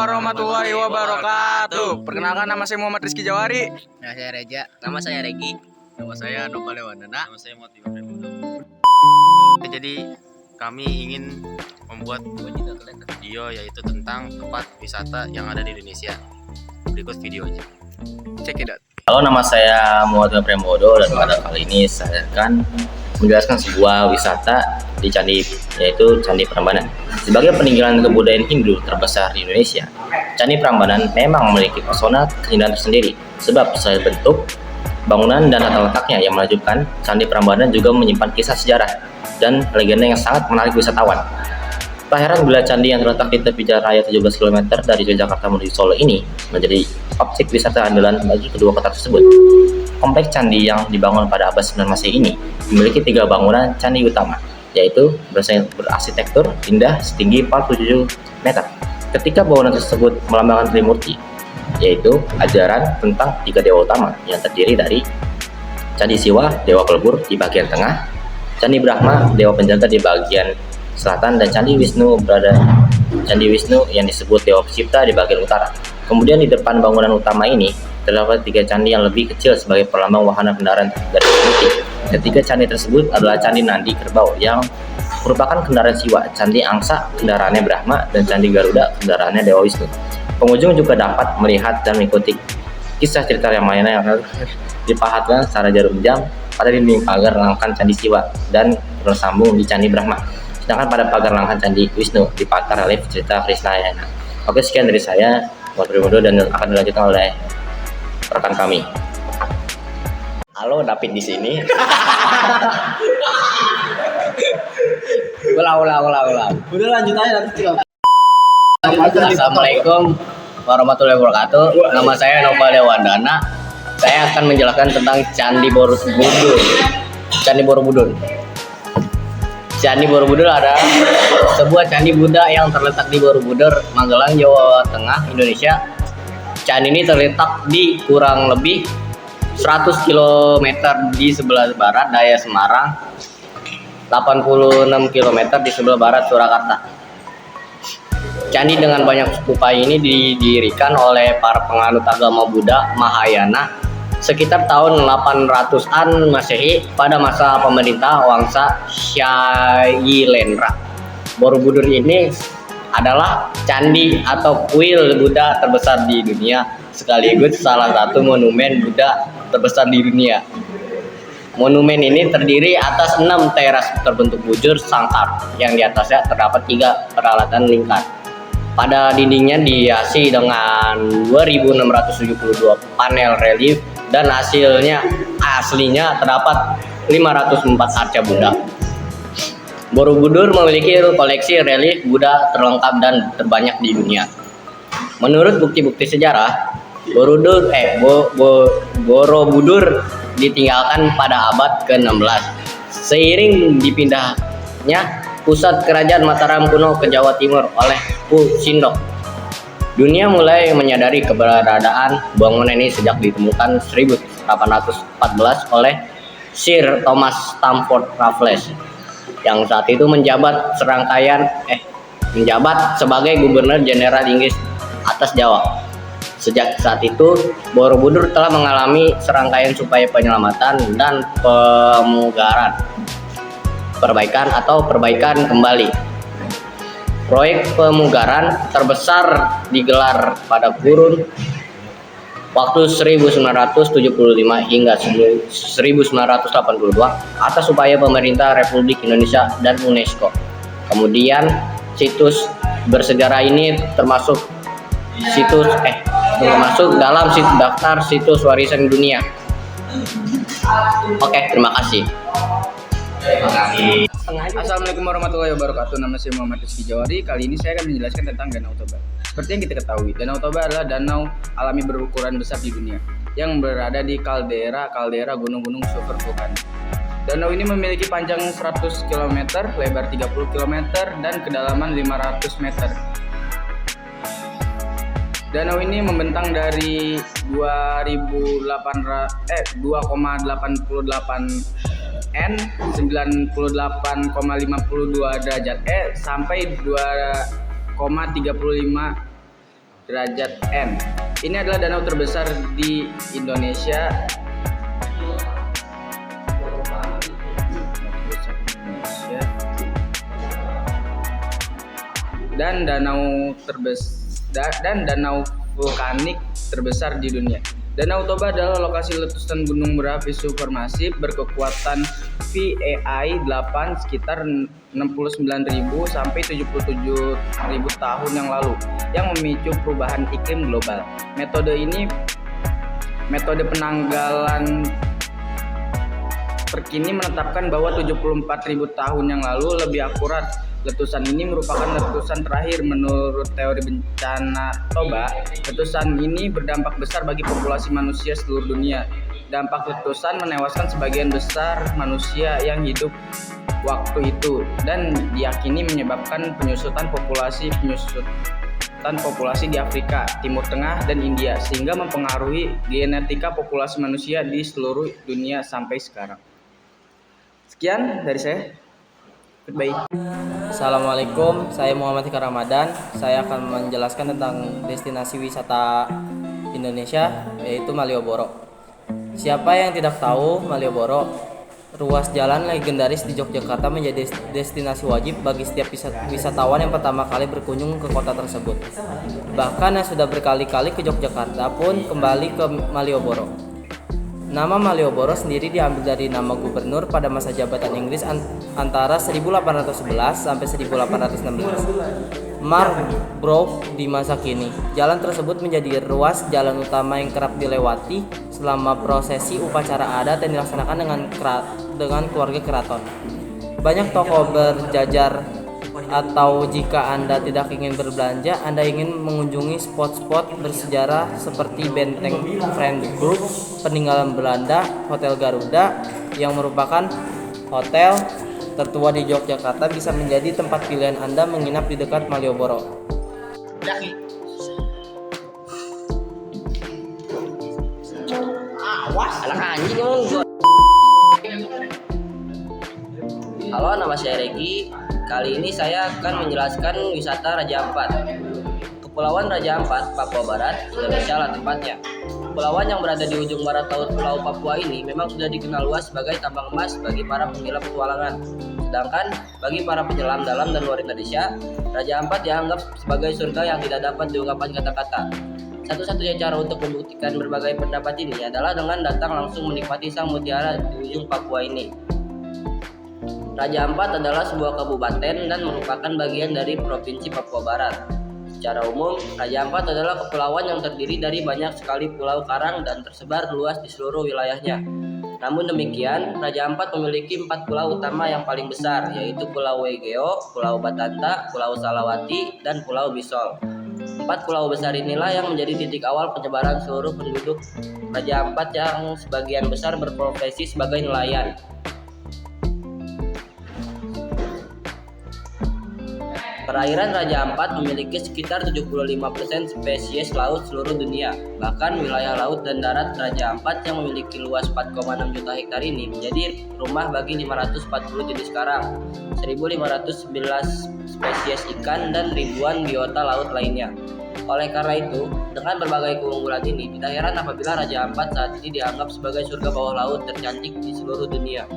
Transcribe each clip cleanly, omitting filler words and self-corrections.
warahmatullahi wabarakatuh. Perkenalkan, nama saya Muhammad Rizky Jawari. Nama saya Reja. Nama saya Regi. Nama saya Nopal Lewandana. Nama saya Motiva Premudo. Jadi kami ingin membuat video yaitu tentang tempat wisata yang ada di Indonesia. Berikut videonya. Check it out. Halo, nama saya Motiva Premudo dan pada kali ini saya akan menjelaskan sebuah wisata di Candi, yaitu Candi Prambanan. Sebagai peninggalan kebudayaan Hindu terbesar di Indonesia, Candi Prambanan memang memiliki pesona keindahan tersendiri. Sebab selain bentuk, bangunan dan tata letaknya yang menakjubkan, Candi Prambanan juga menyimpan kisah sejarah dan legenda yang sangat menarik wisatawan. Tak heran bila candi yang terletak di tepi jalan raya 17 km dari Yogyakarta menuju Solo ini menjadi objek wisata andalan bagi kedua kota tersebut. Kompleks candi yang dibangun pada abad 9 Masehi ini memiliki 3 bangunan candi utama, yaitu berarsitektur indah setinggi 47 meter. Ketika bangunan tersebut melambangkan Trimurti, yaitu ajaran tentang 3 dewa utama yang terdiri dari Candi Siwa, dewa pelebur di bagian tengah, Candi Brahma, dewa penjaga di bagian selatan, dan Candi Wisnu yang disebut dewa pencipta di bagian utara. Kemudian di depan bangunan utama ini terdapat 3 candi yang lebih kecil sebagai pelambang wahana kendaraan dari Trimurti. Ketiga candi tersebut adalah Candi Nandi Kerbau yang merupakan kendaraan Siwa, Candi Angsa kendaraannya Brahma, dan Candi Garuda kendaraannya Dewa Wisnu. Pengunjung juga dapat melihat dan mengikuti kisah cerita Ramayana yang dipahatkan secara jarum jam pada dinding pagar langkan Candi Siwa dan bersambung di Candi Brahma. Sedangkan pada pagar langkan Candi Wisnu dipatar relief cerita Krisnayana. Oke, sekian dari saya, Muhammad Premudo, dan akan dilanjutkan oleh rekan kami. Halo, David di sini. Ulang. Udah lanjut aja nanti. Assalamualaikum warahmatullahi wabarakatuh. Nama saya Nopal Lewandana. Saya akan menjelaskan tentang Candi Borobudur. Candi Borobudur adalah sebuah candi Buddha yang terletak di Borobudur, Magelang, Jawa Tengah, Indonesia. Candi ini terletak di kurang lebih 100 km di sebelah barat daya Semarang, 86 km di sebelah barat Surakarta. Candi dengan banyak stupa ini didirikan oleh para penganut agama Buddha Mahayana sekitar tahun 800-an Masehi pada masa pemerintah Wangsa Shailendra. Borobudur ini adalah candi atau kuil Buddha terbesar di dunia, sekaligus salah satu monumen Buddha terbesar di dunia. Monumen ini terdiri atas 6 teras terbentuk bujur sangkar yang di atasnya terdapat 3 peralatan lingkar. Pada dindingnya dihiasi dengan 2.672 panel relief dan aslinya terdapat 504 arca Buddha. Borobudur memiliki koleksi relief Buddha terlengkap dan terbanyak di dunia. Menurut bukti-bukti sejarah, Borobudur ditinggalkan pada abad ke-16 seiring dipindahnya pusat kerajaan Mataram kuno ke Jawa Timur oleh Pu Sindok. Dunia mulai menyadari keberadaan bangunan ini sejak ditemukan 1814 oleh Sir Thomas Stamford Raffles yang saat itu menjabat sebagai Gubernur Jenderal Inggris atas Jawa. Sejak saat itu, Borobudur telah mengalami serangkaian upaya penyelamatan dan perbaikan kembali. Proyek pemugaran terbesar digelar pada kurun waktu 1975 hingga 1982 atas upaya pemerintah Republik Indonesia dan UNESCO. Kemudian situs bersejarah ini termasuk dalam daftar situs warisan dunia. Oke, terima kasih. Assalamualaikum warahmatullahi wabarakatuh. Nama saya Muhammad Rizky Jawari. Kali ini saya akan menjelaskan tentang Danau Toba. Seperti yang kita ketahui, Danau Toba adalah danau alami berukuran besar di dunia yang berada di kaldera gunung-gunung super vulkanik. Danau ini memiliki panjang 100 km, lebar 30 km, dan kedalaman 500 meter. Danau ini membentang dari 2,88 N 98,52 derajat E sampai 2,35 derajat N. Ini adalah danau terbesar di Indonesia. Dan danau vulkanik terbesar di dunia. Danau Toba adalah lokasi letusan gunung berapi supermasif berkekuatan VAI 8 sekitar 69.000 sampai 77.000 tahun yang lalu yang memicu perubahan iklim global. Metode penanggalan terkini menetapkan bahwa 74.000 tahun yang lalu lebih akurat. Letusan ini merupakan letusan terakhir menurut teori bencana Toba. Letusan ini berdampak besar bagi populasi manusia seluruh dunia. Dampak letusan menewaskan sebagian besar manusia yang hidup waktu itu dan diyakini menyebabkan penyusutan populasi di Afrika, Timur Tengah, dan India sehingga mempengaruhi genetika populasi manusia di seluruh dunia sampai sekarang. Sekian dari saya. Goodbye. Assalamualaikum, saya Muhammad Hikar Ramadan. Saya akan menjelaskan tentang destinasi wisata Indonesia, yaitu Malioboro. Siapa yang tidak tahu Malioboro? Ruas jalan legendaris di Yogyakarta menjadi destinasi wajib bagi setiap wisatawan yang pertama kali berkunjung ke kota tersebut. Bahkan yang sudah berkali-kali ke Yogyakarta pun kembali ke Malioboro. Nama Malioboro sendiri diambil dari nama gubernur pada masa jabatan Inggris antara 1811 sampai 1816. Marlborough di masa kini. Jalan tersebut menjadi ruas jalan utama yang kerap dilewati selama prosesi upacara adat yang dilaksanakan dengan keluarga keraton. Banyak toko berjajar, atau jika Anda tidak ingin berbelanja, Anda ingin mengunjungi spot-spot bersejarah seperti Benteng Vredenburg, peninggalan Belanda, Hotel Garuda yang merupakan hotel tertua di Yogyakarta bisa menjadi tempat pilihan Anda menginap di dekat Malioboro. Anak anjing emang gua. Halo, nama saya Regi. Kali ini saya akan menjelaskan wisata Raja Ampat. Kepulauan Raja Ampat, Papua Barat, Indonesia lah tempatnya. Kepulauan yang berada di ujung barat laut Pulau Papua ini memang sudah dikenal luas sebagai tambang emas bagi para penggila petualangan. Sedangkan bagi para penyelam dalam dan luar Indonesia, Raja Ampat dianggap sebagai surga yang tidak dapat diungkapkan kata-kata. Satu-satunya cara untuk membuktikan berbagai pendapat ini adalah dengan datang langsung menikmati sang mutiara di ujung Papua ini. Raja Ampat adalah sebuah kabupaten dan merupakan bagian dari Provinsi Papua Barat. Secara umum, Raja Ampat adalah kepulauan yang terdiri dari banyak sekali pulau karang dan tersebar luas di seluruh wilayahnya. Namun demikian, Raja Ampat memiliki 4 pulau utama yang paling besar, yaitu Pulau Wegeo, Pulau Batanta, Pulau Salawati, dan Pulau Bisol. 4 pulau besar inilah yang menjadi titik awal penyebaran seluruh penduduk Raja Ampat yang sebagian besar berprofesi sebagai nelayan. Perairan Raja Ampat memiliki sekitar 75% spesies laut seluruh dunia. Bahkan wilayah laut dan darat Raja Ampat yang memiliki luas 4,6 juta hektar ini menjadi rumah bagi 540 jenis karang, 1.511 spesies ikan, dan ribuan biota laut lainnya. Oleh karena itu, dengan berbagai keunggulan ini, tidak heran apabila Raja Ampat saat ini dianggap sebagai surga bawah laut tercantik di seluruh dunia.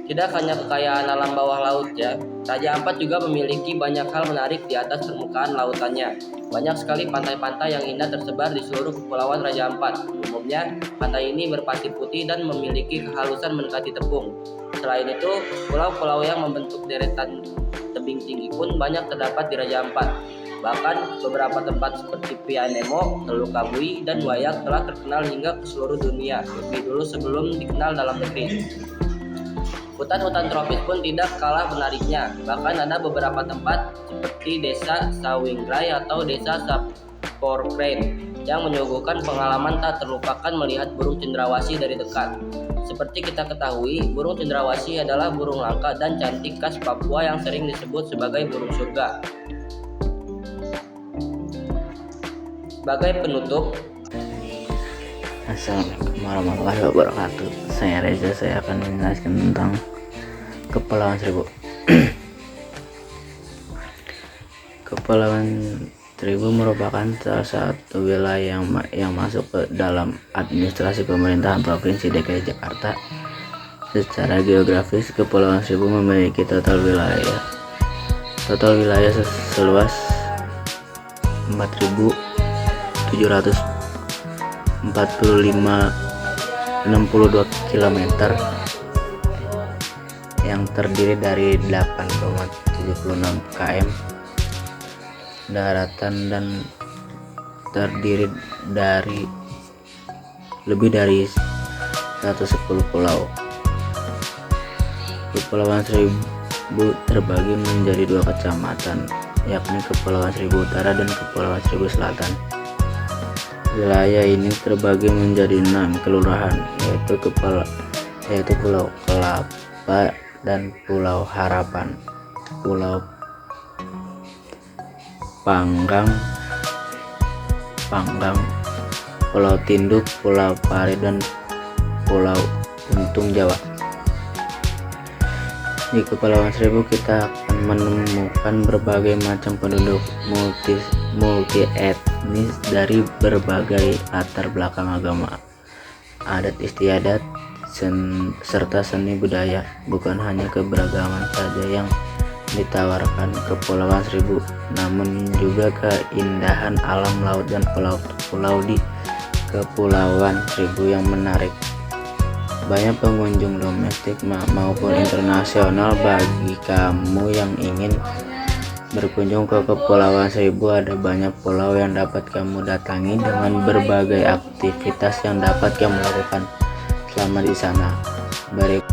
Tidak hanya kekayaan alam bawah laut ya, Raja Ampat juga memiliki banyak hal menarik di atas permukaan lautannya. Banyak sekali pantai-pantai yang indah tersebar di seluruh kepulauan Raja Ampat. Umumnya, pantai ini berpasir putih dan memiliki kehalusan mendekati tepung. Selain itu, pulau-pulau yang membentuk deretan tebing tinggi pun banyak terdapat di Raja Ampat. Bahkan beberapa tempat seperti Pianemo, Teluk Kabui, dan Wayak telah terkenal hingga ke seluruh dunia, lebih dulu sebelum dikenal dalam negeri. Hutan-hutan tropis pun tidak kalah menariknya. Bahkan ada beberapa tempat seperti Desa Sawingrai atau Desa Saporkrein yang menyuguhkan pengalaman tak terlupakan melihat burung cendrawasih dari dekat. Seperti kita ketahui, burung cendrawasih adalah burung langka dan cantik khas Papua yang sering disebut sebagai burung surga. Sebagai penutup, Assalamualaikum warahmatullahi wabarakatuh. Saya Reza, saya akan menjelaskan tentang Kepulauan Seribu. Kepulauan Seribu merupakan salah satu wilayah yang masuk ke dalam administrasi pemerintahan Provinsi DKI Jakarta. Secara geografis, Kepulauan Seribu memiliki total wilayah seluas 4.745,62 km yang terdiri dari 8,76 km daratan dan terdiri dari lebih dari 110 pulau. Kepulauan Seribu terbagi menjadi 2 kecamatan, yakni Kepulauan Seribu Utara dan Kepulauan Seribu Selatan. Wilayah ini terbagi menjadi 6 kelurahan, yaitu Pulau Kelapa dan Pulau Harapan, Pulau Panggang, Pulau Tinduk, Pulau Pari, dan Pulau Untung Jawa. Di Kepulauan Seribu kita akan menemukan berbagai macam penduduk multi etnis dari berbagai latar belakang agama, adat istiadat, serta seni budaya. Bukan hanya keberagaman saja yang ditawarkan Kepulauan Seribu, namun juga keindahan alam laut dan pulau-pulau di Kepulauan Seribu yang menarik banyak pengunjung domestik maupun internasional. Bagi kamu yang ingin berkunjung ke Kepulauan Seribu, ada banyak pulau yang dapat kamu datangi dengan berbagai aktivitas yang dapat kamu lakukan selama di sana. Berikut